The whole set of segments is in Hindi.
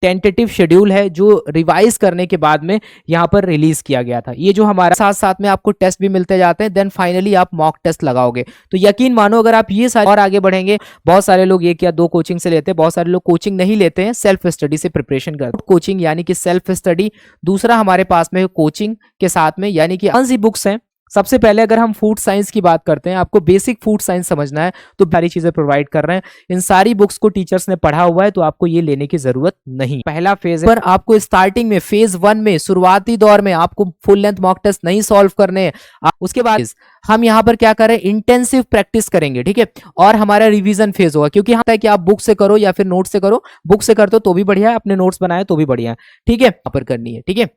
टेंटेटिव शेड्यूल है जो रिवाइज करने के बाद में यहाँ पर रिलीज किया गया था। ये जो हमारा साथ साथ में आपको टेस्ट भी मिलते जाते हैं, देन फाइनली आप मॉक टेस्ट लगाओगे। तो यकीन मानो अगर आप ये सारे और आगे बढ़ेंगे, बहुत सारे लोग एक या दो कोचिंग से लेते हैं, बहुत सारे लोग कोचिंग नहीं लेते हैं, सेल्फ स्टडी से प्रिपरेशन करते हैं। कोचिंग यानी कि सेल्फ स्टडी, दूसरा हमारे पास में कोचिंग के साथ में यानी कि कौन सी बुक्स हैं। सबसे पहले अगर हम फूड साइंस की बात करते हैं, आपको बेसिक फूड साइंस समझना है तो सारी चीजें प्रोवाइड कर रहे हैं। इन सारी बुक्स को टीचर्स ने पढ़ा हुआ है, तो आपको ये लेने की जरूरत नहीं। पहला फेज पर आपको स्टार्टिंग में फेज 1 में शुरुआती दौर में आपको फुल लेंथ मॉक टेस्ट नहीं सॉल्व करने हैं। उसके बाद हम यहाँ पर क्या करें, इंटेंसिव प्रैक्टिस करेंगे, ठीक है। और हमारा रिवीजन फेज होगा, क्योंकि हाँ है कि आप बुक से करो या फिर नोट से करो। बुक से करते हो तो भी बढ़िया है, अपने नोट्स बनाए तो भी बढ़िया है, ठीक है। यहाँ पर करनी है, ठीक है।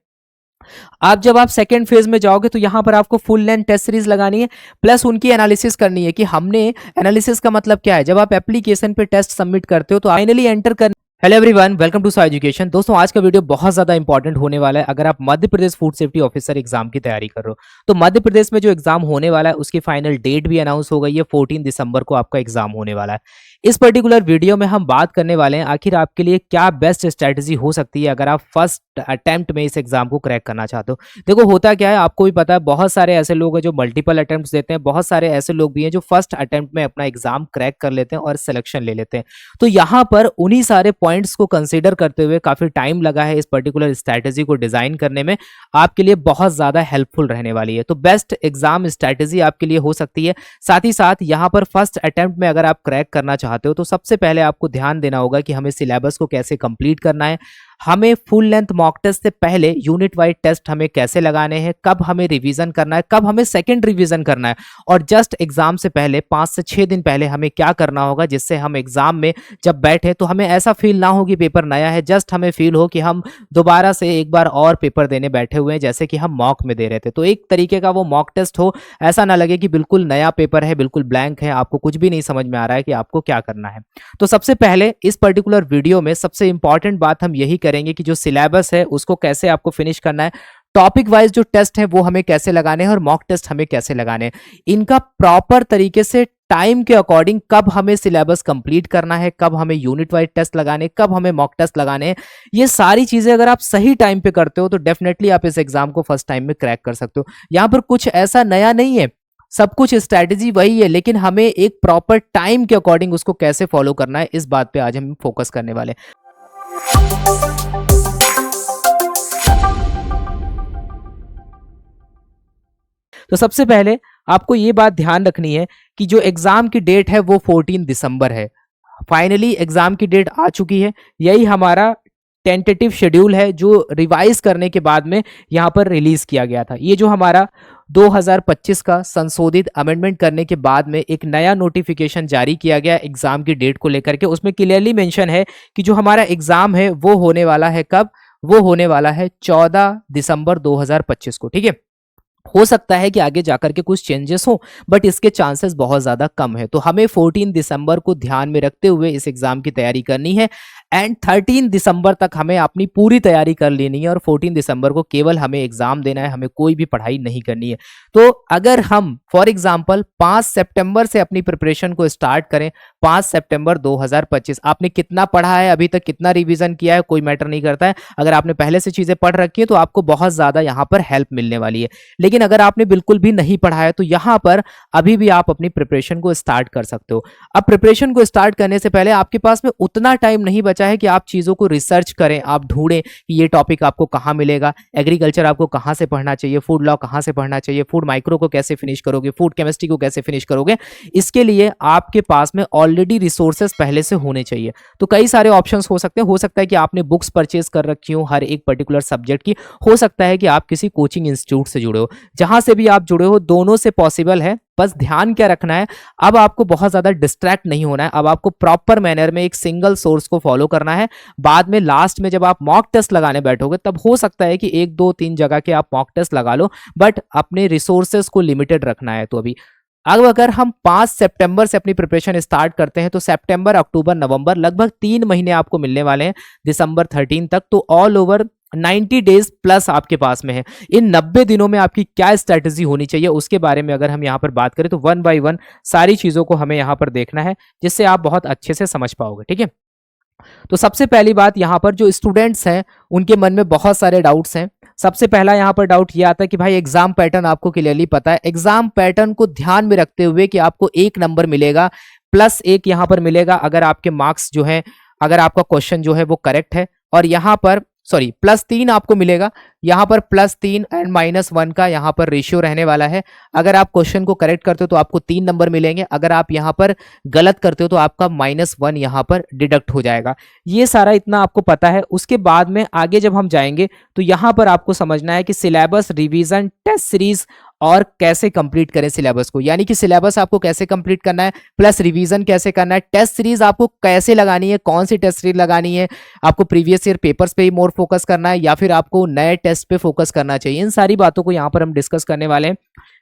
जब आप सेकेंड फेज में जाओगे तो यहां पर आपको फुल लेंथ टेस्ट सीरीज लगानी है, प्लस उनकी एनालिसिस करनी है कि हमने एनालिसिस का मतलब क्या है। जब आप एप्लीकेशन पे टेस्ट सबमिट करते हो तो फाइनली एंटर कर। Hello everyone, welcome to Sai education. दोस्तों आज का वीडियो बहुत ज्यादा इंपॉर्टेंट होने वाला है। अगर आप Madhya Pradesh food safety officer exam की तैयारी कर रहे हो तो मध्य प्रदेश में जो एग्जाम होने वाला है उसकी फाइनल डेट भी अनाउंस हो गई है। 14 दिसंबर को आपका एग्जाम होने वाला है। इस पर्टिकुलर वीडियो में हम बात करने वाले हैं आखिर आपके लिए क्या बेस्ट स्ट्रेटजी हो सकती है अगर आप फर्स्ट अटेम्प्ट में इस एग्जाम को क्रैक करना चाहते हो। देखो होता क्या है, आपको भी पता है, बहुत सारे ऐसे लोग हैं जो मल्टीपल अटेम्प्ट्स देते हैं, बहुत सारे ऐसे लोग भी हैं जो फर्स्ट अटेम्प्ट में अपना एग्जाम क्रैक कर लेते हैं और सिलेक्शन ले लेते हैं। तो यहाँ पर उन्हीं सारे पॉइंट्स को कंसीडर करते हुए काफी टाइम लगा है इस पर्टिकुलर स्ट्रैटेजी को डिजाइन करने में, आपके लिए बहुत ज्यादा हेल्पफुल रहने वाली है। तो बेस्ट एग्जाम स्ट्रैटेजी आपके लिए हो सकती है। साथ ही साथ यहाँ पर फर्स्ट अटेम्प्ट में अगर आप क्रैक करना चाहते हो तो सबसे पहले आपको ध्यान देना होगा कि हमें सिलेबस को कैसे कंप्लीट करना है, हमें फुल लेंथ मॉक टेस्ट से पहले यूनिट वाइज टेस्ट हमें कैसे लगाने हैं, कब हमें रिवीजन करना है, कब हमें सेकंड रिवीजन करना है, और जस्ट एग्जाम से पहले 5 से 6 दिन पहले हमें क्या करना होगा जिससे हम एग्जाम में जब बैठे तो हमें ऐसा फील ना हो कि पेपर नया है, जस्ट हमें फील हो कि हम दोबारा से एक बार और पेपर देने बैठे हुए हैं जैसे कि हम मॉक में दे रहे थे। तो एक तरीके का वो मॉक टेस्ट हो, ऐसा ना लगे कि बिल्कुल नया पेपर है, बिल्कुल ब्लैंक है, आपको कुछ भी नहीं समझ में आ रहा है कि आपको क्या करना है। तो सबसे पहले इस पर्टिकुलर वीडियो में सबसे इंपॉर्टेंट बात हम यही करेंगे कि जो सिलेबस है उसको कैसे आपको फिनिश करना है, टॉपिक वाइज जो टेस्ट है वो हमें कैसे लगाने हैं और मॉक टेस्ट हमें कैसे लगाने हैं, इनका प्रॉपर तरीके से टाइम के अकॉर्डिंग कब हमें सिलेबस कंप्लीट करना है, कब हमें यूनिट वाइज टेस्ट लगाने, कब हमें मॉक टेस्ट लगाने हैं। ये सारी चीजें अगर आप सही टाइम पे करते हो तो डेफिनेटली आप इस एग्जाम को फर्स्ट टाइम में क्रैक कर सकते हो। यहां पर कुछ ऐसा नया नहीं है, सब कुछ स्ट्रैटेजी वही है, लेकिन हमें एक प्रॉपर टाइम के अकॉर्डिंग उसको कैसे फॉलो करना है, इस बात पे आज हम फोकस करने वाले हैं। तो सबसे पहले आपको ये बात ध्यान रखनी है कि जो एग्जाम की डेट है वो 14 दिसंबर है। फाइनली एग्जाम की डेट आ चुकी है, यही हमारा टेंटेटिव शेड्यूल है जो रिवाइज करने के बाद में यहाँ पर रिलीज किया गया था। ये जो हमारा 2025 का संशोधित अमेंडमेंट करने के बाद में एक नया नोटिफिकेशन जारी किया गया एग्जाम की डेट को लेकर के, उसमें क्लियरली मेंशन है कि जो हमारा एग्जाम है वो होने वाला है कब, वो होने वाला है 14 दिसंबर 2025 को, ठीक है। हो सकता है कि आगे जाकर के कुछ चेंजेस हो, बट इसके चांसेस बहुत ज्यादा कम है। तो हमें 14 दिसंबर को ध्यान में रखते हुए इस एग्जाम की तैयारी करनी है एंड 13 दिसंबर तक हमें अपनी पूरी तैयारी कर लेनी है और 14 दिसंबर को केवल हमें एग्जाम देना है, हमें कोई भी पढ़ाई नहीं करनी है। तो अगर हम फॉर एग्जांपल 5 सितंबर से अपनी प्रिपरेशन को स्टार्ट करें, 5 सितंबर 2025, आपने कितना पढ़ा है अभी तक, कितना रिवीजन किया है, कोई मैटर नहीं करता है। अगर आपने पहले से चीजें पढ़ रखी है तो आपको बहुत ज्यादा यहाँ पर हेल्प मिलने वाली है। लेकिन अगर आपने बिल्कुल भी नहीं पढ़ा है तो यहाँ पर अभी भी आप अपनी प्रिपरेशन को स्टार्ट कर सकते हो। अब प्रिपरेशन को स्टार्ट करने से पहले आपके पास में उतना टाइम नहीं बचा है कि आप चीजों को रिसर्च करें, आप ढूंढें कि ये टॉपिक आपको कहाँ मिलेगा, एग्रीकल्चर आपको कहाँ से पढ़ना चाहिए, फूड लॉ कहाँ से पढ़ना चाहिए, फूड माइक्रो को कैसे फिनिश करोगे, फूड केमिस्ट्री को कैसे फिनिश करोगे। इसके लिए आपके पास में ऑलरेडी रिसोर्सेस पहले से होने चाहिए। तो कई सारे ऑप्शंस हो सकते हैं, हो सकता है कि आपने बुक्स परचेज कर रखी हो हर एक पर्टिकुलर सब्जेक्ट की, हो सकता है कि आप किसी कोचिंग इंस्टीट्यूट से जुड़े हो, जहां से भी आप जुड़े हो दोनों से पॉसिबल है। बस ध्यान क्या रखना है, अब आपको बहुत ज्यादा डिस्ट्रैक्ट नहीं होना है, अब आपको प्रॉपर मैनर में एक सिंगल सोर्स को फॉलो करना है। बाद में लास्ट में जब आप मॉक टेस्ट लगाने बैठोगे तब हो सकता है कि 1 2 3 जगह के आप मॉक टेस्ट लगा लो, बट अपने रिसोर्सेस को लिमिटेड रखना है। तो अभी अब अगर हम 5 सितंबर से अपनी प्रिपरेशन स्टार्ट करते हैं तो सितंबर, अक्टूबर, नवंबर लगभग 3 महीने आपको मिलने वाले हैं, दिसंबर 13 तक। तो ऑल ओवर 90 डेज प्लस आपके पास में है। इन 90 दिनों में आपकी क्या स्ट्रैटेजी होनी चाहिए उसके बारे में अगर हम यहाँ पर बात करें तो 1 बाय 1 सारी चीजों को हमें यहाँ पर देखना है, जिससे आप बहुत अच्छे से समझ पाओगे, ठीक है। तो सबसे पहली बात यहाँ पर जो स्टूडेंट्स हैं उनके मन में बहुत सारे डाउट्स हैं। सबसे पहला यहाँ पर डाउट ये आता है कि भाई एग्जाम पैटर्न आपको क्लियरली पता है। एग्जाम पैटर्न को ध्यान में रखते हुए कि आपको 1 नंबर मिलेगा, +1 यहाँ पर मिलेगा अगर आपके मार्क्स जो है, अगर आपका क्वेश्चन जो है वो करेक्ट है, और यहाँ पर सॉरी +3 आपको मिलेगा। यहाँ पर +3 एंड -1 का यहाँ पर रेशियो रहने वाला है। अगर आप क्वेश्चन को करेक्ट करते हो तो आपको 3 नंबर मिलेंगे, अगर आप यहाँ पर गलत करते हो तो आपका -1 यहाँ पर डिडक्ट हो जाएगा। ये सारा इतना आपको पता है। उसके बाद में आगे जब हम जाएंगे तो यहाँ पर आपको समझना है कि सिलेबस, रिवीजन, टेस्ट सीरीज और कैसे कंप्लीट करें सिलेबस को, यानी कि सिलेबस आपको कैसे कंप्लीट करना है, प्लस रिवीजन कैसे करना है, टेस्ट सीरीज आपको कैसे लगानी है, कौन सी टेस्ट सीरीज लगानी है, आपको प्रीवियस ईयर पेपर्स पे ही मोर फोकस करना है या फिर आपको नए टेस्ट पे फोकस करना चाहिए। इन सारी बातों को यहाँ पर हम डिस्कस करने वाले हैं।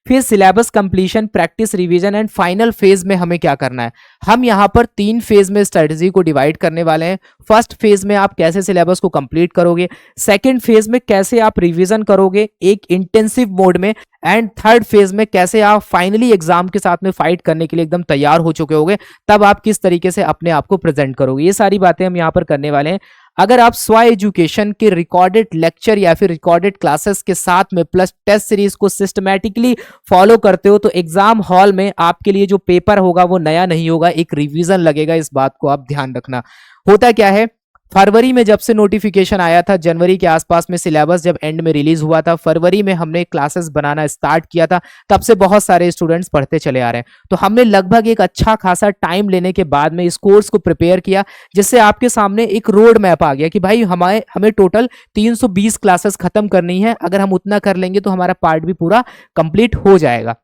फिर syllabus completion, practice, revision and final phase में हमें क्या करना है। हम यहाँ पर 3 फेज में स्ट्रेटजी को डिवाइड करने वाले हैं। फर्स्ट फेज में आप कैसे सिलेबस को कंप्लीट करोगे, सेकंड फेज में कैसे आप रिवीजन करोगे एक इंटेंसिव मोड में, एंड थर्ड फेज में कैसे आप फाइनली एग्जाम के साथ में फाइट करने के लिए एकदम तैयार हो चुके होगे, तब आप किस तरीके से अपने आप को प्रेजेंट करोगे। ये सारी बातें हम यहाँ पर करने वाले हैं। अगर आप स्व एजुकेशन के रिकॉर्डेड लेक्चर या फिर रिकॉर्डेड क्लासेस के साथ में प्लस टेस्ट सीरीज को सिस्टमैटिकली फॉलो करते हो तो एग्जाम हॉल में आपके लिए जो पेपर होगा वो नया नहीं होगा, एक रिवीजन लगेगा। इस बात को आप ध्यान रखना। होता क्या है, फरवरी में जब से नोटिफिकेशन आया था, जनवरी के आसपास में सिलेबस जब एंड में रिलीज हुआ था, फरवरी में हमने क्लासेस बनाना स्टार्ट किया था, तब से बहुत सारे स्टूडेंट्स पढ़ते चले आ रहे हैं। तो हमने लगभग एक अच्छा खासा टाइम लेने के बाद में इस कोर्स को प्रिपेयर किया, जिससे आपके सामने एक रोड मैप आ गया कि भाई हमें टोटल 320 क्लासेस खत्म करनी है। अगर हम उतना कर लेंगे तो हमारा पार्ट भी पूरा कंप्लीट हो जाएगा।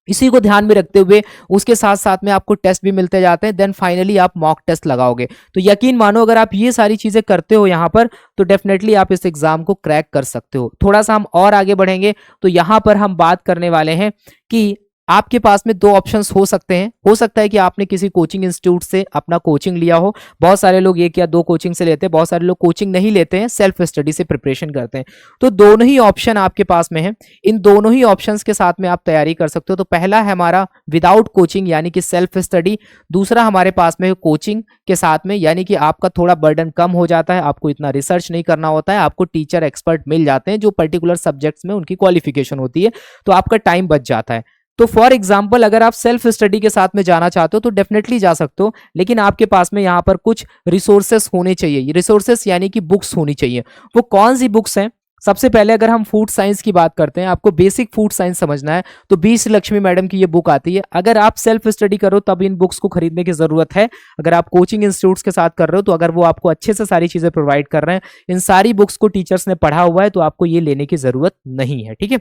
इसी को ध्यान में रखते हुए उसके साथ साथ में आपको टेस्ट भी मिलते जाते हैं, देन फाइनली आप मॉक टेस्ट लगाओगे। तो यकीन मानो अगर आप ये सारी चीजें करते हो यहाँ पर तो डेफिनेटली आप इस एग्जाम को क्रैक कर सकते हो। थोड़ा सा हम और आगे बढ़ेंगे तो यहाँ पर हम बात करने वाले हैं कि आपके पास में 2 ऑप्शंस हो सकते हैं। हो सकता है कि आपने किसी कोचिंग इंस्टीट्यूट से अपना कोचिंग लिया हो। बहुत सारे लोग 1 या 2 कोचिंग से लेते हैं, बहुत सारे लोग कोचिंग नहीं लेते हैं, सेल्फ स्टडी से प्रिपरेशन करते हैं। तो दोनों ही ऑप्शन आपके पास में है। इन दोनों ही ऑप्शंस के साथ में आप तैयारी कर सकते हो। तो पहला है हमारा विदाउट कोचिंग यानी कि सेल्फ स्टडी, दूसरा हमारे पास में कोचिंग के साथ में, यानी कि आपका थोड़ा बर्डन कम हो जाता है, आपको इतना रिसर्च नहीं करना होता है, आपको टीचर एक्सपर्ट मिल जाते हैं जो पर्टिकुलर सब्जेक्ट्स में उनकी क्वालिफिकेशन होती है, तो आपका टाइम बच जाता है। तो फॉर एग्जाम्पल अगर आप सेल्फ स्टडी के साथ में जाना चाहते हो तो डेफिनेटली जा सकते हो, लेकिन आपके पास में यहाँ पर कुछ रिसोर्सेस होने चाहिए। रिसोर्सेस यानी कि बुक्स होनी चाहिए। वो कौन सी बुक्स हैं? सबसे पहले अगर हम फूड साइंस की बात करते हैं, आपको बेसिक फूड साइंस समझना है तो बी श्रीलक्ष्मी मैडम की ये बुक आती है। अगर आप सेल्फ स्टडी करो तब इन बुक्स को खरीदने की जरूरत है। अगर आप कोचिंग इंस्टीट्यूट्स के साथ कर रहे हो तो अगर वो आपको अच्छे से सारी चीजें प्रोवाइड कर रहे हैं, इन सारी बुक्स को टीचर्स ने पढ़ा हुआ है, तो आपको ये लेने की जरूरत नहीं है। ठीक है।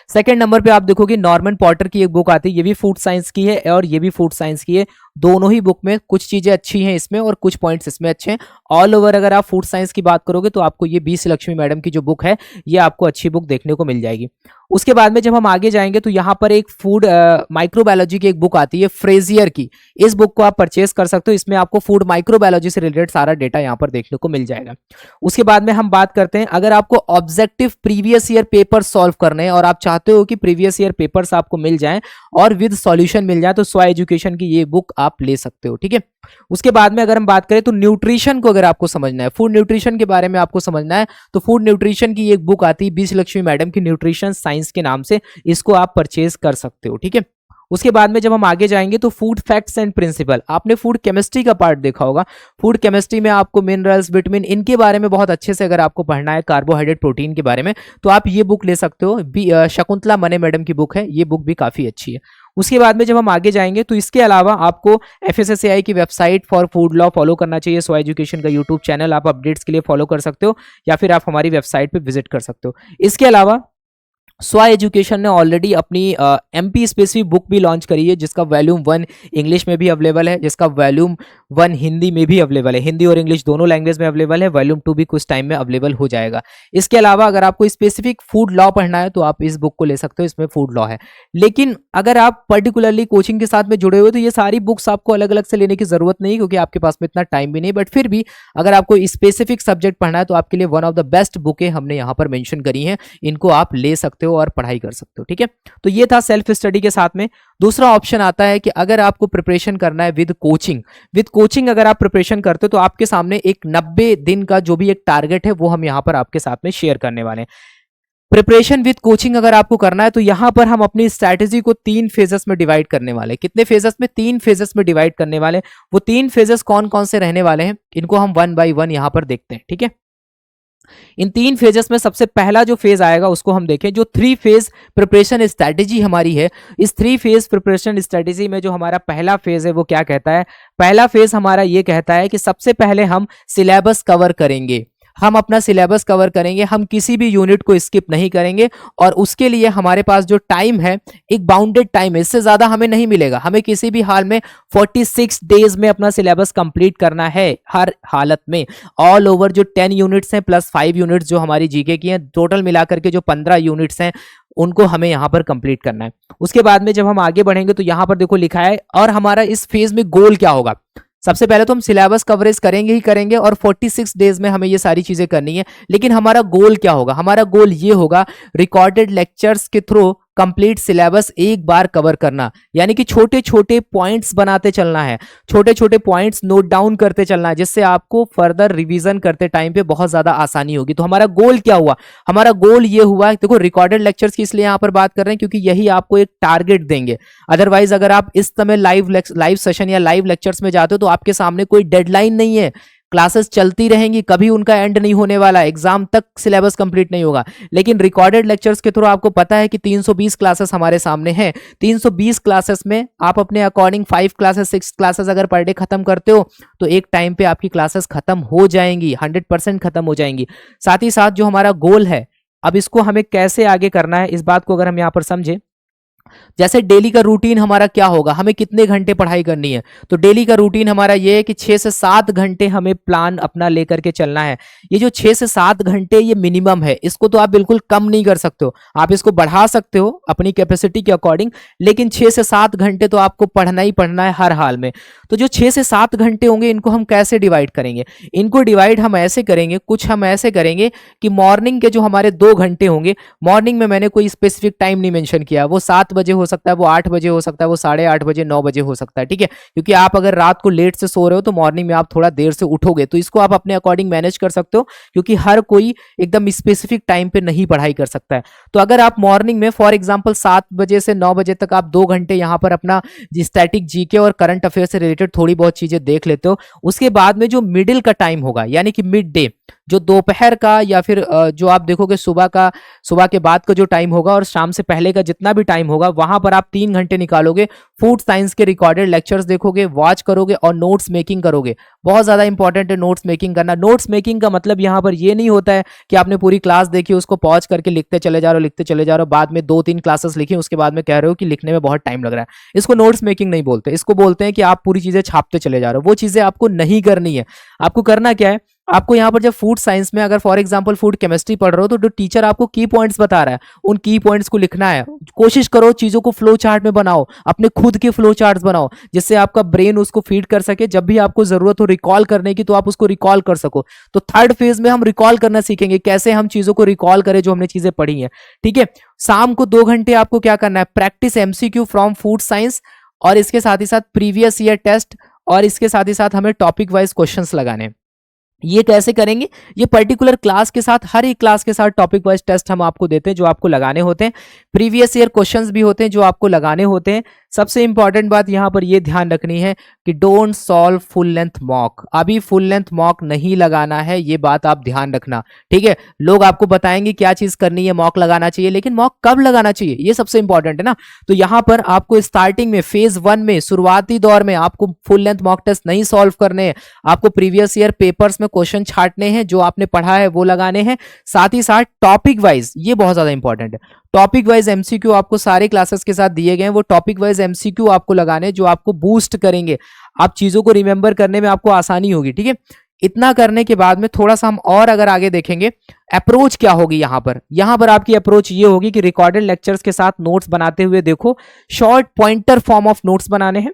सेकंड नंबर पे आप देखोगे नॉर्मन पॉटर की एक बुक आती है, ये भी फूड साइंस की है और ये भी फूड साइंस की है। दोनों ही बुक में कुछ चीजें अच्छी हैं इसमें और कुछ पॉइंट्स इसमें अच्छे हैं। ऑल ओवर अगर आप फूड साइंस की बात करोगे तो आपको ये बी श्रीलक्ष्मी मैडम की जो बुक है ये आपको अच्छी बुक देखने को मिल जाएगी। उसके बाद में जब हम आगे जाएंगे तो यहाँ पर एक फूड माइक्रोबायोलॉजी की एक बुक आती है फ्रेजियर की। इस बुक को आप परचेज कर सकते हो। इसमें आपको फूड माइक्रोबायोलॉजी से रिलेटेड सारा डेटा यहाँ पर देखने को मिल जाएगा। उसके बाद में हम बात करते हैं, अगर आपको objective previous year paper solve करने हैं और आप चाहते हो कि प्रीवियस ईयर पेपर्स आपको मिल जाएं और विद सॉल्यूशन मिल जाए, तो स्व एजुकेशन की ये बुक आप ले सकते हो। ठीक है। उसके बाद में अगर हम बात करें तो न्यूट्रिशन को अगर आपको समझना है, फूड न्यूट्रिशन के बारे में आपको समझना है, तो फूड न्यूट्रिशन की एक बुक आती है बी श्रीलक्ष्मी मैडम की न्यूट्रिशन साइंस के नाम से, इसको आप परचेज कर सकते हो। ठीक है। उसके बाद में जब हम आगे जाएंगे तो फूड फैक्ट्स एंड प्रिंसिपल, आपने फूड केमिस्ट्री का पार्ट देखा होगा। फूड केमिस्ट्री में आपको मिनरल्स, विटामिन, इनके बारे में बहुत अच्छे से अगर आपको पढ़ना है, कार्बोहाइड्रेट, प्रोटीन के बारे में, तो आप ये बुक ले सकते हो। शकुंतला मने मैडम की बुक है, ये बुक भी काफी अच्छी है। उसके बाद में जब हम आगे जाएंगे तो इसके अलावा आपको FSSAI की website for food law follow करना चाहिए। स्व एजुकेशन का यूट्यूब चैनल आप अपडेट्स के लिए फॉलो कर सकते हो या फिर आप हमारी वेबसाइट पे विजिट कर सकते हो। इसके अलावा स्व एजुकेशन ने ऑलरेडी अपनी MP स्पेसिफिक बुक भी लॉन्च करी है, जिसका वॉल्यूम 1 इंग्लिश में भी अवेलेबल है, जिसका वॉल्यूम 1 हिंदी में भी अवेलेबल है, हिंदी और इंग्लिश दोनों लैंग्वेज में अवेलेबल है। वॉल्यूम 2 भी कुछ टाइम में अवेलेबल हो जाएगा। इसके अलावा अगर आपको स्पेसिफिक फूड लॉ पढ़ना है तो आप इस बुक को ले सकते हो, इसमें फूड लॉ है। लेकिन अगर आप पर्टिकुलरली कोचिंग के साथ में जुड़े हुए तो ये सारी बुक्स आपको अलग अलग से लेने की जरूरत नहीं, क्योंकि आपके पास में इतना टाइम भी नहीं। बट फिर भी अगर आपको स्पेसिफिक सब्जेक्ट पढ़ना है तो आपके लिए वन ऑफ द बेस्ट बुकें हमने यहाँ पर मेंशन करी हैं, इनको आप ले सकते हो हो और पढ़ाई कर सकते हो। ठीक है, तो ये था सेल्फ स्टडी के साथ में। दूसरा ऑप्शन आता है कि अगर आपको प्रिपरेशन करना है विद कोचिंग अगर आप प्रिपरेशन करते हो तो आपके सामने एक 90 दिन का जो भी एक टारगेट है वो हम यहाँ पर आपके साथ में शेयर करने वाले हैं। प्रिपरेशन विद कोचिंग अगर आपको करना है तो यहां पर हम अपनी स्ट्रैटेजी को 3 फेजेस में डिवाइड करने वाले हैं। कितने फेजेस में? 3 फेजेस में डिवाइड करने वाले हैं। वो 3 फेजेस कौन कौन से रहने वाले हैं इनको हम 1 बाय 1 यहां पर देखते हैं। ठीक है, इन 3 फेजेस में सबसे पहला जो फेज आएगा उसको हम देखें। जो 3 फेज प्रिपरेशन स्ट्रैटेजी हमारी है, इस 3 फेज प्रिपरेशन स्ट्रैटेजी में जो हमारा पहला फेज है वो क्या कहता है? पहला फेज हमारा ये कहता है कि सबसे पहले हम सिलेबस कवर करेंगे। हम अपना सिलेबस कवर करेंगे, हम किसी भी यूनिट को स्किप नहीं करेंगे और उसके लिए हमारे पास जो टाइम है एक बाउंडेड टाइम है, इससे ज़्यादा हमें नहीं मिलेगा। हमें किसी भी हाल में 46 डेज में अपना सिलेबस कंप्लीट करना है हर हालत में। ऑल ओवर जो 10 यूनिट्स हैं प्लस 5 यूनिट्स जो हमारी जीके की हैं, टोटल मिलाकर के जो 15 यूनिट्स हैं उनको हमें यहाँ पर कंप्लीट करना है। उसके बाद में जब हम आगे बढ़ेंगे तो यहाँ पर देखो लिखा है और हमारा इस फेज में गोल क्या होगा। सबसे पहले तो हम सिलेबस कवरेज करेंगे ही करेंगे और 46 डेज में हमें ये सारी चीजें करनी है, लेकिन हमारा गोल क्या होगा? हमारा गोल ये होगा रिकॉर्डेड लेक्चर्स के थ्रू कंप्लीट सिलेबस एक बार कवर करना, यानी कि छोटे छोटे पॉइंट्स बनाते चलना है, छोटे छोटे पॉइंट्स नोट डाउन करते चलना है, जिससे आपको फर्दर रिवीजन करते टाइम पे बहुत ज्यादा आसानी होगी। तो हमारा गोल क्या हुआ? हमारा गोल ये हुआ, देखो रिकॉर्डेड लेक्चर्स की इसलिए यहाँ पर बात कर रहे हैं क्योंकि यही आपको एक टारगेट देंगे। अदरवाइज अगर आप इस समय लाइव सेशन या लाइव लेक्चर्स में जाते हो तो आपके सामने कोई डेडलाइन नहीं है, क्लासेस चलती रहेंगी, कभी उनका एंड नहीं होने वाला, एग्जाम तक सिलेबस कंप्लीट नहीं होगा। लेकिन रिकॉर्डेड लेक्चर्स के थ्रू आपको पता है कि 320 क्लासेस हमारे सामने हैं। 320 क्लासेस में आप अपने अकॉर्डिंग 5 क्लासेस 6 क्लासेस अगर पर डे खत्म करते हो तो एक टाइम पे आपकी क्लासेस खत्म हो जाएंगी, 100% खत्म हो जाएंगी। साथ ही साथ जो हमारा गोल है, अब इसको हमें कैसे आगे करना है इस बात को अगर हम यहाँ पर समझें, जैसे डेली का रूटीन हमारा क्या होगा, हमें कितने घंटे पढ़ाई करनी है, तो डेली का रूटीन हमारा ये है कि 6 से 7 घंटे हमें प्लान अपना लेकर के चलना है। ये जो 6 से 7 घंटे ये मिनिमम है, इसको तो आप बिल्कुल कम नहीं कर सकते हो, आप इसको बढ़ा सकते हो अपनी कैपेसिटी के अकॉर्डिंग, लेकिन 6 से 7 घंटे तो आपको पढ़ना ही पढ़ना है हर हाल में। तो जो 6 से 7 घंटे होंगे इनको हम कैसे डिवाइड करेंगे? इनको डिवाइड हम ऐसे करेंगे, कुछ हम ऐसे करेंगे कि मॉर्निंग के जो हमारे 2 घंटे होंगे, मॉर्निंग में मैंने कोई स्पेसिफिक टाइम नहीं मेंशन किया, वो 7 बजे हो सकता है, वो 8 बजे हो सकता है, वो 8:30 बजे 9 बजे हो सकता है। ठीक है, क्योंकि आप अगर रात को लेट से सो रहे हो तो मॉर्निंग में आप थोड़ा देर से उठोगे, तो इसको आप अपने अकॉर्डिंग मैनेज कर सकते हो, क्योंकि हर कोई एकदम स्पेसिफिक टाइम पे नहीं पढ़ाई कर सकता है। तो अगर आप मॉर्निंग में फॉर एग्जांपल 7 बजे से 9 बजे तक आप 2 घंटे यहाँ पर अपना स्टैटिक जीके और करंट अफेयर से रिलेटेड थोड़ी बहुत चीजें देख लेते हो, उसके बाद में जो मिडिल का टाइम होगा यानी कि मिड डे, जो दोपहर का या फिर जो आप देखोगे सुबह के बाद का जो टाइम होगा और शाम से पहले का जितना भी टाइम होगा, वहां पर आप 3 घंटे निकालोगे, फूड साइंस के रिकॉर्डेड लेक्चर्स देखोगे, वॉच करोगे और नोट्स मेकिंग करोगे। बहुत ज्यादा इंपॉर्टेंट है नोट्स मेकिंग करना। नोट्स मेकिंग का मतलब यहाँ पर ये नहीं होता है कि आपने पूरी क्लास देखी उसको पॉज करके लिखते चले जा रहे हो, बाद में 2-3 क्लासेस लिखी उसके बाद में कह रहे हो कि लिखने में बहुत टाइम लग रहा है। इसको नोट्स मेकिंग नहीं बोलते, इसको बोलते हैं कि आप पूरी चीजें छापते चले जा रहे हो। वो चीजें आपको नहीं करनी है। आपको करना क्या है, आपको यहाँ पर जब फूड साइंस में अगर फॉर एग्जांपल फूड केमिस्ट्री पढ़ रहे हो तो जो टीचर आपको की पॉइंट्स बता रहा है उन की पॉइंट्स को लिखना है। कोशिश करो चीजों को फ्लो चार्ट में बनाओ, अपने खुद के फ्लो चार्ट्स बनाओ, जिससे आपका ब्रेन उसको फीड कर सके, जब भी आपको जरूरत हो रिकॉल करने की तो आप उसको रिकॉल कर सको। तो थर्ड फेज में हम रिकॉल करना सीखेंगे, कैसे हम चीजों को रिकॉल करें जो हमने चीजें पढ़ी हैं। ठीक है, शाम को 2 घंटे आपको क्या करना है, practice MCQ from food science, और इसके साथ ही साथ प्रीवियस ईयर टेस्ट, और इसके साथ ही साथ हमें टॉपिक वाइज क्वेश्चंस लगाने। ये कैसे करेंगे, ये पर्टिकुलर क्लास के साथ, हर एक क्लास के साथ टॉपिक वाइज टेस्ट हम आपको देते हैं जो आपको लगाने होते हैं, प्रीवियस ईयर क्वेश्चंस भी होते हैं जो आपको लगाने होते हैं। सबसे इंपॉर्टेंट बात यहां पर ये ध्यान रखनी है कि don't solve full length mock, अभी फुल लेंथ मॉक नहीं लगाना है, ये बात आप ध्यान रखना। ठीक है, लोग आपको बताएंगे क्या चीज करनी है, मॉक लगाना चाहिए, लेकिन मॉक कब लगाना चाहिए ये सबसे इंपॉर्टेंट है ना। तो यहां पर आपको स्टार्टिंग में फेज 1 में शुरुआती दौर में आपको फुल लेंथ मॉक टेस्ट नहीं सॉल्व करने हैं, आपको प्रीवियस ईयर पेपर्स में क्वेश्चन छांटने हैं, जो आपने पढ़ा है वो लगाने हैं। साथ ही साथ टॉपिक वाइज, ये बहुत ज्यादा इंपॉर्टेंट है, टॉपिक वाइज एमसीक्यू आपको सारे क्लासेस के साथ दिए गए हैं, वो टॉपिक वाइज एमसीक्यू आपको लगाने जो आपको बूस्ट करेंगे, आप चीजों को रिमेंबर करने में आपको आसानी होगी। ठीक है, इतना करने के बाद में थोड़ा सा हम और अगर आगे देखेंगे, अप्रोच क्या होगी यहां पर आपकी अप्रोच ये होगी कि रिकॉर्डेड लेक्चर्स के साथ नोट्स बनाते हुए देखो, short pointer form of notes बनाने हैं।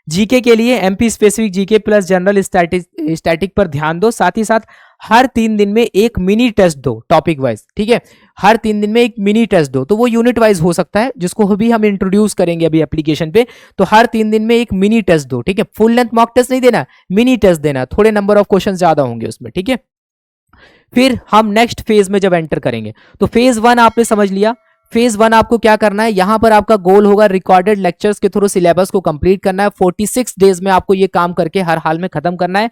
जीके के लिए MP specific GK plus general static पर ध्यान दो, साथ ही साथ हर 3 दिन में एक मिनी टेस्ट दो टॉपिक वाइज, ठीक है, हर 3 दिन में एक मिनी टेस्ट दो, तो वो यूनिट वाइज हो सकता है जिसको भी हम इंट्रोड्यूस करेंगे अभी एप्लीकेशन पे। तो हर 3 दिन में एक मिनी टेस्ट दो, ठीक है, फुल लेंथ मॉक टेस्ट नहीं देना, मिनी टेस्ट देना, थोड़े नंबर ऑफ क्वेश्चन ज्यादा होंगे उसमें, ठीक है। फिर हम नेक्स्ट फेज में जब एंटर करेंगे, तो फेज 1 आपने समझ लिया। फेज 1 आपको क्या करना है, यहां पर आपका गोल होगा रिकॉर्डेड लेक्चर्स के थ्रू सिलेबस को कंप्लीट करना है। 46 डेज में आपको ये काम करके हर हाल में खत्म करना है।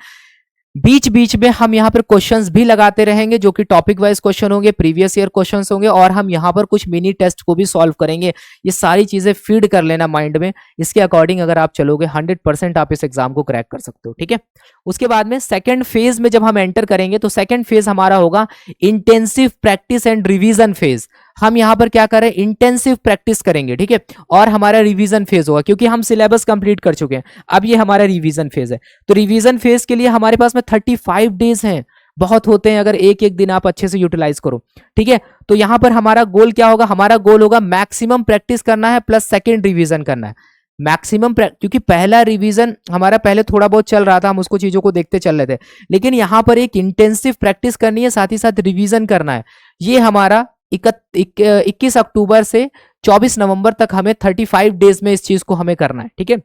बीच बीच में हम यहाँ पर क्वेश्चंस भी लगाते रहेंगे जो कि टॉपिक वाइज क्वेश्चन होंगे, प्रीवियस ईयर क्वेश्चंस होंगे, और हम यहाँ पर कुछ मिनी टेस्ट को भी सॉल्व करेंगे। ये सारी चीजें फीड कर लेना माइंड में, इसके अकॉर्डिंग अगर आप चलोगे 100% आप इस एग्जाम को क्रैक कर सकते हो, ठीक है। उसके बाद में सेकंड फेज में जब हम एंटर करेंगे, तो सेकंड फेज हमारा होगा intensive practice and revision phase. हम यहाँ पर क्या करें, इंटेंसिव प्रैक्टिस करेंगे, ठीक है, और हमारा रिवीजन फेज होगा, क्योंकि हम सिलेबस कंप्लीट कर चुके हैं, अब ये हमारा रिवीजन फेज है। तो रिवीजन फेज के लिए हमारे पास में 35 डेज हैं, बहुत होते हैं अगर एक एक दिन आप अच्छे से यूटिलाइज करो, ठीक है। तो यहां पर हमारा गोल क्या होगा, हमारा गोल होगा मैक्सिमम प्रैक्टिस करना है प्लस सेकेंड रिवीजन करना है। मैक्सिमम, क्योंकि पहला रिवीजन हमारा पहले थोड़ा बहुत चल रहा था, हम उसको चीजों को देखते चल रहे थे, लेकिन यहां पर एक इंटेंसिव प्रैक्टिस करनी है, साथ ही साथ रिवीजन करना है। ये हमारा 21 अक्टूबर से 24 नवंबर तक हमें 35 डेज में इस चीज को हमें करना है, ठीक है।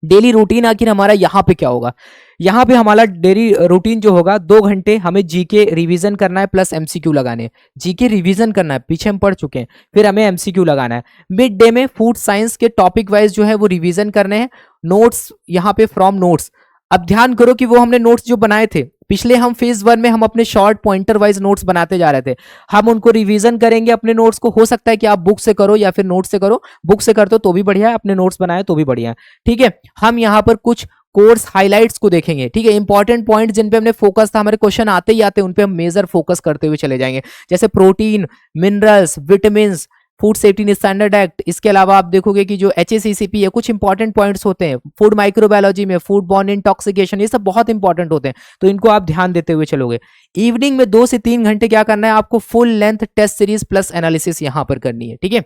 डेली रूटीन आखिर हमारा यहाँ पे क्या होगा, यहाँ पे हमारा डेली रूटीन जो होगा 2 घंटे हमें जीके रिवीजन करना है प्लस एमसीक्यू लगाने हैं। जीके रिवीजन करना है, पीछे हम पढ़ चुके हैं, फिर हमें एमसीक्यू लगाना है। मिड डे में फूड साइंस के टॉपिक वाइज जो है वो रिवीजन करने हैं, नोट्स यहाँ पे फ्रॉम नोट्स। अब ध्यान करो कि वो हमने नोट्स जो बनाए थे पिछले, हम फेज 1 में हम अपने शॉर्ट पॉइंटर वाइज नोट्स बनाते जा रहे थे, हम उनको रिवीजन करेंगे अपने नोट्स को। हो सकता है कि आप बुक से करो या फिर नोट से करो, बुक से करते हो तो भी बढ़िया है, अपने नोट्स बनाए तो भी बढ़िया है, ठीक है। हम यहाँ पर कुछ कोर्स हाइलाइट्स को देखेंगे, ठीक है, इंपॉर्टेंट पॉइंट जिन पे हमने फोकस था, हमारे क्वेश्चन आते ही आते उन पे हम मेजर फोकस करते हुए चले जाएंगे, जैसे protein, minerals, vitamin, food safety standard act. इसके अलावा आप देखोगे कि जो HACCP है, कुछ इंपॉर्टेंट पॉइंट्स होते हैं, फूड माइक्रोबायोलॉजी में फूड बॉर्न इंटॉक्सिकेशन, ये सब बहुत इंपॉर्टेंट होते हैं, तो इनको आप ध्यान देते हुए चलोगे। इवनिंग में 2 से 3 घंटे क्या करना है आपको, full length test series plus analysis यहां पर करनी है, ठीक है।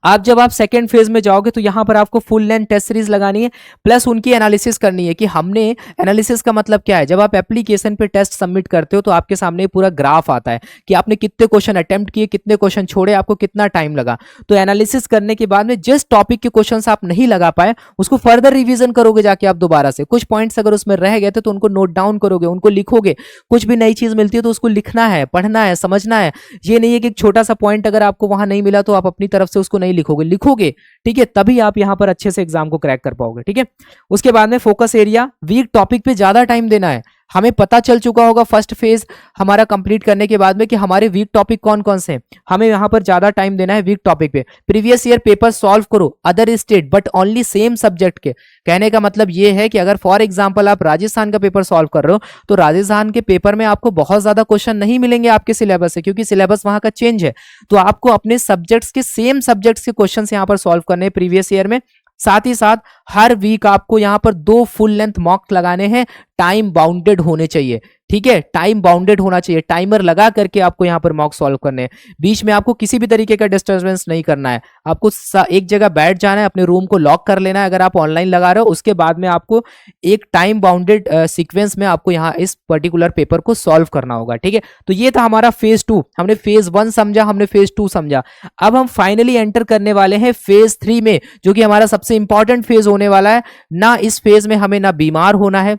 आप जब आप सेकेंड फेज में जाओगे तो यहां पर आपको फुल लेंथ टेस्ट सीरीज लगानी है प्लस उनकी एनालिसिस करनी है कि हमने, एनालिसिस का मतलब क्या है, जब आप एप्लीकेशन पे टेस्ट सबमिट करते हो तो आपके सामने पूरा ग्राफ आता है कि आपने कितने क्वेश्चन अटेम्प्ट किए, कितने क्वेश्चन छोड़े, आपको कितना टाइम लगा। तो एनालिसिस करने के बाद में जिस टॉपिक के क्वेश्चन आप नहीं लगा पाए उसको फर्दर रिविजन करोगे जाके आप दोबारा से, कुछ पॉइंट्स अगर उसमें रह गए थे तो उनको नोट डाउन करोगे, उनको लिखोगे, कुछ भी नई चीज मिलती है तो उसको लिखना है, पढ़ना है, समझना है। ये नहीं है कि एक छोटा सा पॉइंट अगर आपको वहां नहीं मिला तो आप अपनी तरफ से उसको नहीं लिखोगे, ठीक है, तभी आप यहां पर अच्छे से एग्जाम को क्रैक कर पाओगे, ठीक है। उसके बाद में फोकस एरिया, वीक टॉपिक पे ज्यादा टाइम देना है। हमें पता चल चुका होगा फर्स्ट फेज हमारा कंप्लीट करने के बाद में कि हमारे वीक टॉपिक कौन कौन से हैं, हमें यहां पर ज्यादा टाइम देना है वीक टॉपिक पे। प्रीवियस ईयर पेपर सॉल्व करो other state but only same subject के। कहने का मतलब ये है कि अगर फॉर एग्जांपल आप राजस्थान का पेपर सॉल्व कर रहे हो तो राजस्थान के पेपर में आपको बहुत ज्यादा क्वेश्चन नहीं मिलेंगे आपके सिलेबस से, क्योंकि सिलेबस वहां का चेंज है। तो आपको अपने सब्जेक्ट्स के, सेम सब्जेक्ट्स के क्वेश्चन यहां पर सॉल्व करने हैं प्रीवियस ईयर में। साथ ही साथ हर वीक आपको यहां पर 2 फुल लेंथ मॉक लगाने हैं, टाइम बाउंडेड होने चाहिए, ठीक है, टाइम बाउंडेड होना चाहिए, टाइमर लगा करके आपको यहां पर मॉक सॉल्व करने हैं। बीच में आपको किसी भी तरीके का डिस्टर्बेंस नहीं करना है, आपको एक जगह बैठ जाना है, अपने रूम को लॉक कर लेना है अगर आप ऑनलाइन लगा रहे हो। उसके बाद में आपको एक टाइम बाउंडेड सीक्वेंस में आपको यहाँ इस पर्टिकुलर पेपर को सॉल्व करना होगा, ठीक है। तो ये था हमारा फेज 2, हमने फेज 1 समझा, हमने फेज 2 समझा। अब हम फाइनली एंटर करने वाले हैं फेज 3 में, जो कि हमारा सबसे इंपॉर्टेंट फेज होने वाला है। ना इस फेज में हमें ना बीमार होना है,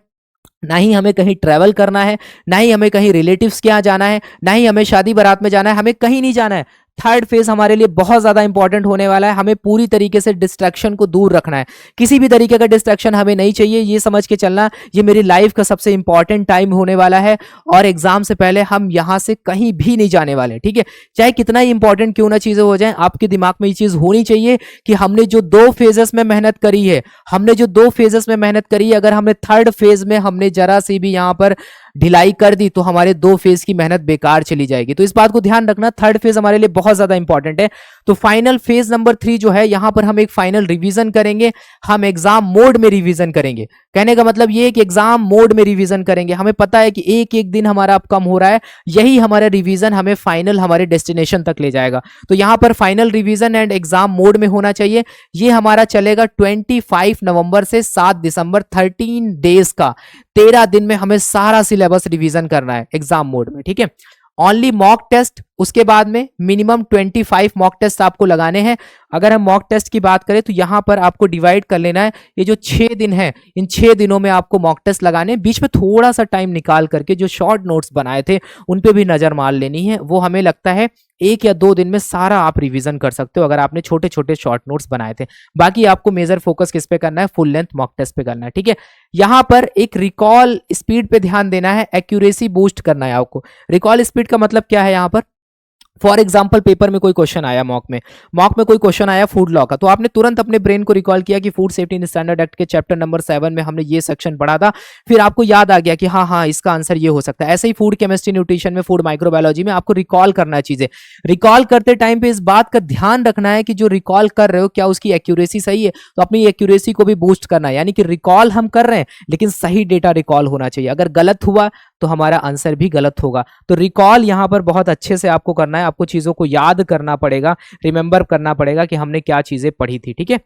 ना ही हमें कहीं ट्रैवल करना है, ना ही हमें कहीं रिलेटिव्स के यहाँ जाना है, ना ही हमें शादी बारात में जाना है, हमें कहीं नहीं जाना है। थर्ड फेज हमारे लिए बहुत ज्यादा इंपॉर्टेंट होने वाला है, हमें पूरी तरीके से डिस्ट्रैक्शन को दूर रखना है, किसी भी तरीके का डिस्ट्रैक्शन हमें नहीं चाहिए, ये समझ के चलना ये मेरी लाइफ का सबसे इंपॉर्टेंट टाइम होने वाला है और एग्जाम से पहले हम यहां से कहीं भी नहीं जाने वाले, ठीक है। चाहे कितना ही इंपॉर्टेंट क्यों ना चीजें हो जाए, आपके दिमाग में ये चीज होनी चाहिए कि हमने जो 2 फेजेस में मेहनत करी है, हमने जो 2 फेजेस में मेहनत करी है, अगर हमने थर्ड फेज में हमने जरा सी भी यहां पर ढिलाई कर दी तो हमारे 2 फेज की मेहनत बेकार चली जाएगी। तो इस बात को ध्यान रखना, थर्ड फेज हमारे लिए बहुत ज्यादा इंपॉर्टेंट है। तो फाइनल फेज नंबर 3 जो है, यहां पर हम एक फाइनल रिवीजन करेंगे, हम एग्जाम मोड में रिवीजन करेंगे। कहने का मतलब ये है कि एग्जाम मोड में रिवीजन करेंगे। हमें पता है कि एक एक दिन हमारा अब कम हो रहा है, यही हमारा रिवीजन हमें फाइनल हमारे डेस्टिनेशन तक ले जाएगा। तो यहां पर final revision and exam mode में होना चाहिए। ये हमारा चलेगा 25 नवंबर से 7 दिसंबर, 13 डेज का, 13 दिन में हमें सारा सिलेबस सिलेबस रिवीजन करना है एग्जाम मोड में, ठीक है। ओनली मॉक टेस्ट, उसके बाद में मिनिमम 25 मॉक टेस्ट आपको लगाने हैं। अगर हम मॉक टेस्ट की बात करें तो यहाँ पर आपको डिवाइड कर लेना है, ये जो 6 दिन है इन 6 दिनों में आपको मॉक टेस्ट लगाने हैं। बीच में थोड़ा सा टाइम निकाल करके जो शॉर्ट नोट्स बनाए थे उन पे भी नजर मार लेनी है। वो हमें लगता है 1 या 2 दिन में सारा आप रिवीजन कर सकते हो अगर आपने छोटे छोटे शॉर्ट नोट्स बनाए थे। बाकी आपको मेजर फोकस किस पे करना है, फुल लेंथ मॉक टेस्ट पे करना है, ठीक है। यहाँ पर एक रिकॉल स्पीड पे ध्यान देना है, एक्यूरेसी बूस्ट करना है आपको। रिकॉल स्पीड का मतलब क्या है, यहाँ पर फॉर एग्जाम्पल पेपर में कोई क्वेश्चन आया, मॉक में कोई क्वेश्चन आया फूड लॉ का, तो आपने तुरंत अपने ब्रेन को रिकॉल किया कि फूड सेफ्टी स्टैंडर्ड एक्ट के चैप्टर नंबर 7 में हमने ये सेक्शन पढ़ा था, फिर आपको याद आ गया कि हाँ इसका आंसर ये हो सकता है। ऐसे ही फूड केमिस्ट्री, न्यूट्रिशन में, फूड माइक्रोबायोलॉजी में आपको रिकॉल करना है चीजें। रिकॉल करते टाइम पे इस बात का ध्यान रखना है कि जो रिकॉल कर रहे हो क्या उसकी एक्यूरेसी सही है, तो अपनी एक्यूरेसी को भी बूस्ट करना है। यानी कि रिकॉल हम कर रहे हैं लेकिन सही डेटा रिकॉल होना चाहिए, अगर गलत हुआ तो हमारा आंसर भी गलत होगा। तो रिकॉल यहां पर बहुत अच्छे से आपको करना है, आपको चीजों को याद करना पड़ेगा, रिमेंबर करना पड़ेगा कि हमने क्या चीजें पढ़ी थी, ठीक है।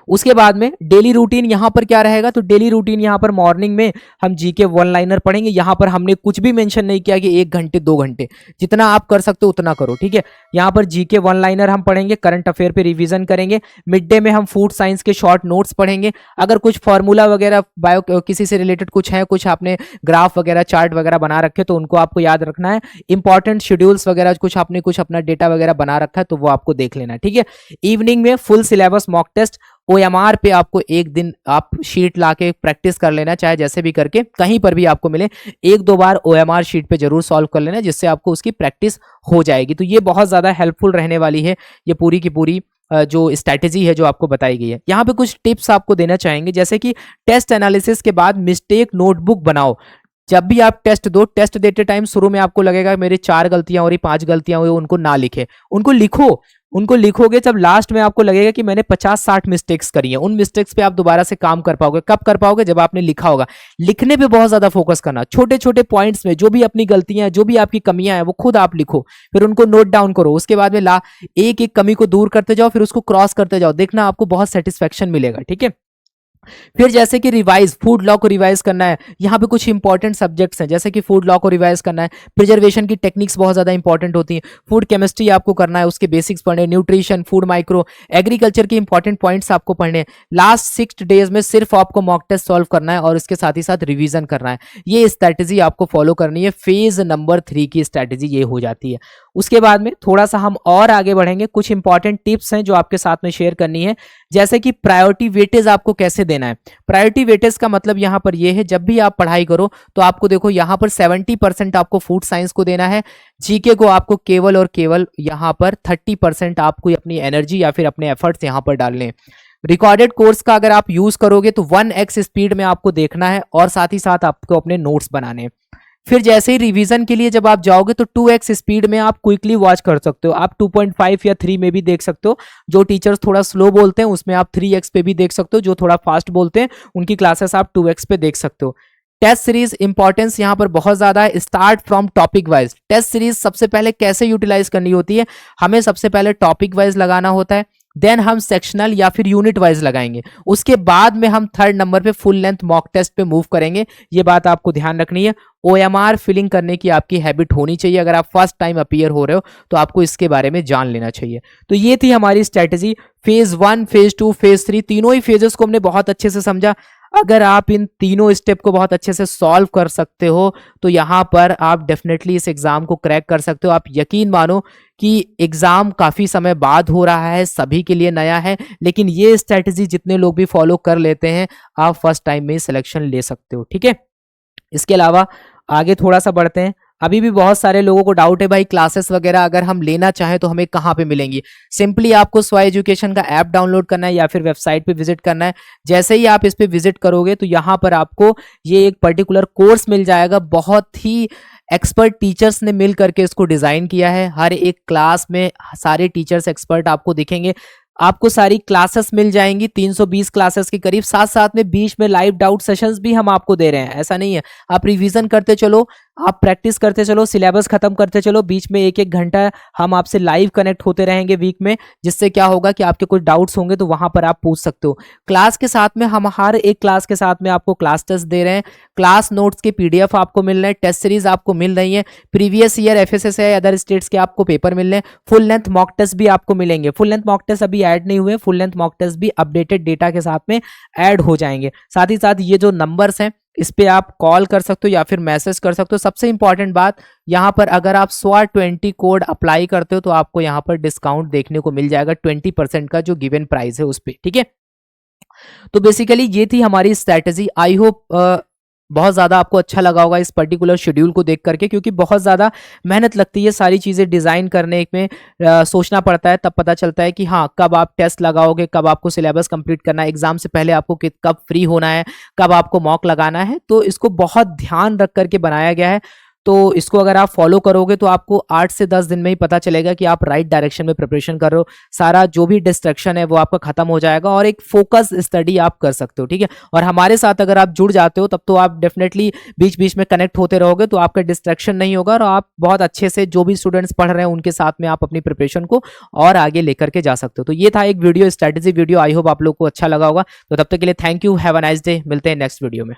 उसके बाद में डेली रूटीन यहां पर क्या रहेगा, तो डेली रूटीन यहां पर मॉर्निंग में हम जीके वन लाइनर पढ़ेंगे। यहां पर हमने कुछ भी मेंशन नहीं किया कि 1 घंटे 2 घंटे, जितना आप कर सकते हो उतना करो, ठीक है। यहां पर जीके वन लाइनर हम पढ़ेंगे, करंट अफेयर पे रिवीजन करेंगे। मिड डे में हम फूड साइंस के शॉर्ट नोट्स पढ़ेंगे। अगर कुछ फॉर्मूला वगैरह बायो किसी से रिलेटेड कुछ है, कुछ आपने ग्राफ वगैरह चार्ट वगैरह बना रखे तो उनको आपको याद रखना है। इंपॉर्टेंट शेड्यूल्स वगैरह कुछ आपने कुछ अपना डेटा वगैरह बना रखा है तो वो आपको देख लेना है, ठीक है। इवनिंग में full syllabus mock test, OMR पे आपको एक दिन आप शीट लाके प्रैक्टिस कर लेना, चाहे जैसे भी करके कहीं पर भी आपको मिले 1-2 बार OMR शीट पे जरूर सॉल्व कर लेना, जिससे आपको उसकी प्रैक्टिस हो जाएगी। तो ये बहुत ज्यादा हेल्पफुल रहने वाली है, ये पूरी की पूरी जो स्ट्रैटेजी है जो आपको बताई गई है। यहाँ पे कुछ टिप्स आपको देना चाहेंगे, जैसे कि टेस्ट एनालिसिस के बाद मिस्टेक नोटबुक बनाओ। जब भी आप टेस्ट दो, टेस्ट देते टाइम शुरू में आपको लगेगा मेरे 4 गलतियां हो रही, 5 गलतियां हुई, उनको ना लिखे, उनको लिखो। उनको लिखोगे जब लास्ट में आपको लगेगा कि मैंने 50-60 मिस्टेक्स करी हैं, उन मिस्टेक्स पे आप दोबारा से काम कर पाओगे। कब कर पाओगे, जब आपने लिखा होगा। लिखने पे बहुत ज्यादा फोकस करना, छोटे छोटे पॉइंट्स में जो भी अपनी गलतियां हैं, जो भी आपकी कमियां हैं वो खुद आप लिखो, फिर उनको नोट डाउन करो। उसके बाद में एक एक कमी को दूर करते जाओ, फिर उसको क्रॉस करते जाओ, देखना आपको बहुत सेटिस्फेक्शन मिलेगा, ठीक है। फिर जैसे कि रिवाइज, फूड लॉ को रिवाइज करना है। यहाँ पे कुछ इंपॉर्टेंट सब्जेक्ट्स हैं, जैसे कि फूड लॉ को रिवाइज करना है, प्रिजर्वेशन की टेक्निक्स बहुत ज्यादा इंपॉर्टेंट होती हैं, फूड केमिस्ट्री आपको करना है, उसके बेसिक्स पढ़ने, न्यूट्रिशन, फूड माइक्रो, एग्रीकल्चर के इंपॉर्टेंट पॉइंट्स आपको पढ़ने हैं। लास्ट 6 डेज में सिर्फ आपको मॉक टेस्ट सॉल्व करना है और इसके साथ ही साथ रिवीजन करना है। ये स्ट्रैटेजी आपको फॉलो करनी है। फेज नंबर 3 की स्ट्रैटेजी ये हो जाती है। उसके बाद में थोड़ा सा हम और आगे बढ़ेंगे, कुछ इंपॉर्टेंट टिप्स हैं जो आपके साथ में शेयर करनी है, जैसे कि प्रायोरिटी वेटेज आपको कैसे देना है। प्रायोरिटी वेटेज का मतलब यहां पर यह है, जब भी आप पढ़ाई करो तो आपको देखो यहां पर 70% आपको फूड साइंस को देना है, जीके को आपको केवल और केवल यहां पर 30% आपको अपनी एनर्जी या फिर अपने एफर्ट्स यहां पर डालने हैं। रिकॉर्डेड कोर्स का अगर आप यूज करोगे तो 1x स्पीड में आपको देखना है और साथ ही साथ आपको अपने नोट्स बनाने हैं। फिर जैसे ही रिवीजन के लिए जब आप जाओगे तो 2x स्पीड में आप क्विकली वॉच कर सकते हो। आप 2.5 या 3 में भी देख सकते हो। जो टीचर्स थोड़ा स्लो बोलते हैं उसमें आप 3x पे भी देख सकते हो, जो थोड़ा फास्ट बोलते हैं उनकी क्लासेस आप 2x पे देख सकते हो। टेस्ट सीरीज इंपॉर्टेंस यहाँ पर बहुत ज्यादा है। Start from topic wise. Test series सबसे पहले कैसे यूटिलाइज करनी होती है, हमें सबसे पहले टॉपिक वाइज लगाना होता है, देन हम सेक्शनल या फिर यूनिट वाइज लगाएंगे, उसके बाद में हम 3rd नंबर पे फुल लेंथ मॉक टेस्ट पे मूव करेंगे। ये बात आपको ध्यान रखनी है। OMR फिलिंग करने की आपकी हैबिट होनी चाहिए। अगर आप फर्स्ट टाइम अपीयर हो रहे हो तो आपको इसके बारे में जान लेना चाहिए। तो ये थी हमारी स्ट्रैटेजी। फेज 1, फेज 2, फेज 3 तीनों ही फेजेस को हमने बहुत अच्छे से समझा। अगर आप इन तीनों स्टेप को बहुत अच्छे से सॉल्व कर सकते हो तो यहाँ पर आप डेफिनेटली इस एग्जाम को क्रैक कर सकते हो। आप यकीन मानो कि एग्जाम काफी समय बाद हो रहा है, सभी के लिए नया है, लेकिन ये स्ट्रैटेजी जितने लोग भी फॉलो कर लेते हैं आप फर्स्ट टाइम में सिलेक्शन ले सकते हो, ठीक है। इसके अलावा आगे थोड़ा सा बढ़ते हैं। अभी भी बहुत सारे लोगों को डाउट है भाई क्लासेस वगैरह अगर हम लेना चाहें तो हमें कहाँ पे मिलेंगी। सिंपली आपको स्वाई एजुकेशन का ऐप डाउनलोड करना है या फिर वेबसाइट पे विजिट करना है। जैसे ही आप इस पे विजिट करोगे तो यहाँ पर आपको ये एक पर्टिकुलर कोर्स मिल जाएगा। बहुत ही एक्सपर्ट टीचर्स ने मिल करके इसको डिजाइन किया है। हर एक क्लास में सारे टीचर्स एक्सपर्ट आपको दिखेंगे। आपको सारी क्लासेस मिल जाएंगी, 320 क्लासेस के करीब। साथ साथ में बीच में लाइव डाउट सेशंस भी हम आपको दे रहे हैं। ऐसा नहीं है, आप रिवीजन करते चलो, आप प्रैक्टिस करते चलो, सिलेबस खत्म करते चलो, बीच में एक एक घंटा हम आपसे लाइव कनेक्ट होते रहेंगे वीक में, जिससे क्या होगा कि आपके कुछ डाउट्स होंगे तो वहां पर आप पूछ सकते हो। क्लास के साथ में हम हर एक क्लास के साथ में आपको क्लास टेस्ट दे रहे हैं, क्लास नोट्स के पीडीएफ आपको मिल रहे हैं, टेस्ट सीरीज आपको मिल रही है, previous year FSSI other states के आपको पेपर मिल रहे हैं, फुल लेंथ मॉक टेस्ट भी आपको मिलेंगे। फुल लेंथ मॉक टेस्ट अभी ऐड नहीं हुए, फुल लेंथ मॉक टेस्ट भी अपडेटेड डेटा के साथ में ऐड हो जाएंगे। साथ ही साथ ये जो नंबर्स हैं इस पे आप कॉल कर सकते हो या फिर मैसेज कर सकते हो। सबसे इंपॉर्टेंट बात यहाँ पर, अगर आप SWA20 कोड अप्लाई करते हो तो आपको यहाँ पर डिस्काउंट देखने को मिल जाएगा 20% का, जो गिवन प्राइस है उस पे, ठीक है। तो बेसिकली ये थी हमारी स्ट्रैटेजी। आई होप बहुत ज़्यादा आपको अच्छा लगा होगा इस पर्टिकुलर शेड्यूल को देख करके, क्योंकि बहुत ज़्यादा मेहनत लगती है सारी चीज़ें डिज़ाइन करने में, सोचना पड़ता है, तब पता चलता है कि हाँ कब आप टेस्ट लगाओगे, कब आपको सिलेबस कंप्लीट करना है, एग्जाम से पहले आपको कब फ्री होना है, कब आपको मॉक लगाना है। तो इसको बहुत ध्यान रख करके बनाया गया है। तो इसको अगर आप फॉलो करोगे तो आपको 8 से 10 दिन में ही पता चलेगा कि आप राइट डायरेक्शन में प्रिपरेशन कर रहे हो, सारा जो भी डिस्ट्रैक्शन है वो आपका खत्म हो जाएगा और एक फोकस स्टडी आप कर सकते हो, ठीक है। और हमारे साथ अगर आप जुड़ जाते हो तब तो आप डेफिनेटली बीच बीच में कनेक्ट होते रहोगे, तो आपका डिस्ट्रैक्शन नहीं होगा और आप बहुत अच्छे से जो भी स्टूडेंट्स पढ़ रहे हैं उनके साथ में आप अपनी प्रिपरेशन को और आगे लेकर के जा सकते हो। तो ये था एक video, strategy video. I hope आप लोग को अच्छा लगा होगा। तो तब तक के लिए thank you, have a nice day, मिलते हैं नेक्स्ट वीडियो में।